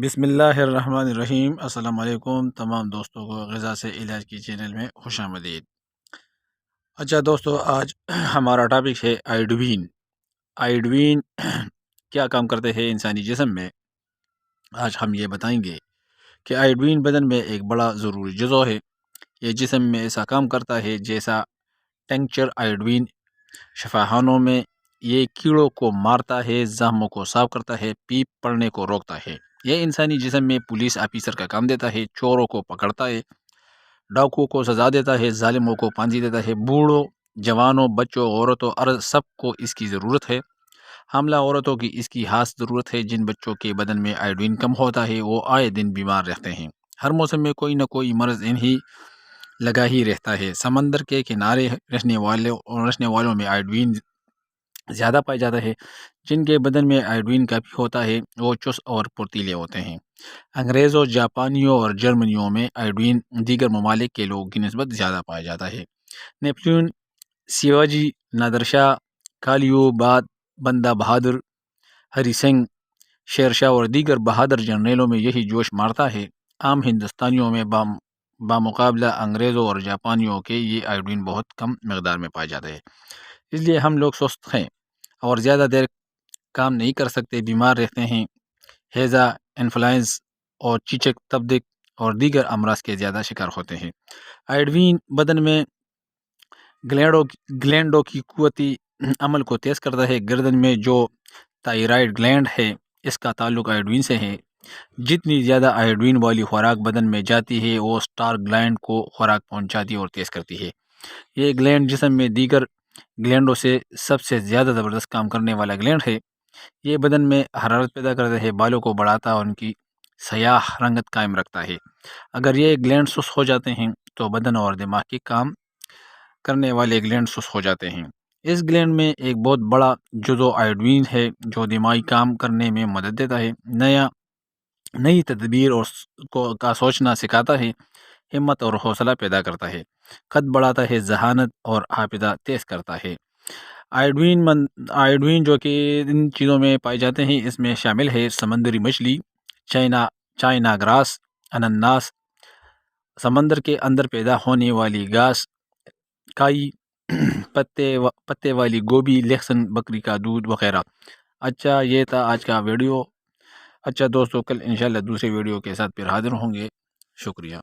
بسم اللہ الرحمن الرحیم۔ السلام علیکم تمام دوستوں کو غذا سے علاج کی چینل میں خوش آمدید۔ اچھا دوستو، آج ہمارا ٹاپک ہے آئیوڈین۔ آئیوڈین کیا کام کرتے ہیں انسانی جسم میں، آج ہم یہ بتائیں گے کہ آئیوڈین بدن میں ایک بڑا ضروری جزو ہے۔ یہ جسم میں ایسا کام کرتا ہے جیسا ٹنکچر آئیوڈین شفاخانوں میں یہ کیڑوں کو مارتا ہے، زخموں کو صاف کرتا ہے، پیپ پڑنے کو روکتا ہے۔ یہ انسانی جسم میں پولیس آفیسر کا کام دیتا ہے، چوروں کو پکڑتا ہے، ڈاکوؤں کو سزا دیتا ہے، ظالموں کو پھانسی دیتا ہے۔ بوڑھوں، جوانوں، بچوں، عورتوں اور سب کو اس کی ضرورت ہے۔ حاملہ عورتوں کی اس کی خاص ضرورت ہے۔ جن بچوں کے بدن میں آئیوڈین کم ہوتا ہے وہ آئے دن بیمار رہتے ہیں۔ ہر موسم میں کوئی نہ کوئی مرض انہیں لگا ہی رہتا ہے۔ سمندر کے کنارے رہنے والوں میں آئیوڈین زیادہ پایا جاتا ہے۔ جن کے بدن میں آئیوڈین کافی ہوتا ہے وہ چست اور پھرتیلے ہوتے ہیں۔ انگریزوں، جاپانیوں اور جرمنیوں میں آئیوڈین دیگر ممالک کے لوگوں کی نسبت زیادہ پایا جاتا ہے۔ نیپولین، شیواجی، نادر شاہ، کالیو، بندہ بہادر، ہری سنگھ، شیر شاہ اور دیگر بہادر جرنیلوں میں یہی جوش مارتا ہے۔ عام ہندوستانیوں میں بامقابلہ انگریزوں اور جاپانیوں کے یہ آئیوڈین بہت کم مقدار میں پایا جاتا ہے۔ اس لیے ہم لوگ سست ہیں اور زیادہ دیر کام نہیں کر سکتے، بیمار رہتے ہیں۔ ہیضہ، انفلوئنز اور چیچک تبدک اور دیگر امراض کے زیادہ شکار ہوتے ہیں۔ آئیوڈین بدن میں گلینڈوں کی قوتی عمل کو تیز کرتا ہے۔ گردن میں جو تائرائیڈ گلینڈ ہے اس کا تعلق آئیوڈین سے ہے۔ جتنی زیادہ آئیوڈین والی خوراک بدن میں جاتی ہے وہ سٹار گلینڈ کو خوراک پہنچاتی اور تیز کرتی ہے۔ یہ گلینڈ جسم میں دیگر گلینڈوں سے سب سے زیادہ زبردست کام کرنے والا گلینڈ ہے۔ یہ بدن میں حرارت پیدا کرتا ہے، بالوں کو بڑھاتا ہے اور ان کی سیاہ رنگت قائم رکھتا ہے۔ اگر یہ گلینڈ سست ہو جاتے ہیں تو بدن اور دماغ کی کام کرنے والے گلینڈ سست ہو جاتے ہیں۔ اس گلینڈ میں ایک بہت بڑا جزو آئیوڈین ہے جو دماغی کام کرنے میں مدد دیتا ہے، نئی تدبیر کا سوچنا سکھاتا ہے، ہمت اور حوصلہ پیدا کرتا ہے، قد بڑھاتا ہے، ذہانت اور حافظہ تیز کرتا ہے۔ آئیوڈین جو کہ ان چیزوں میں پائے جاتے ہیں اس میں شامل ہے سمندری مچھلی، چائنا گراس، انناس، سمندر کے اندر پیدا ہونے والی گھاس، کائی، پتے والی گوبھی، لہسن، بکری کا دودھ وغیرہ۔ اچھا، یہ تھا آج کا ویڈیو۔ اچھا دوستو، کل انشاءاللہ دوسرے ویڈیو کے ساتھ پھر حاضر ہوں گے۔ شکریہ۔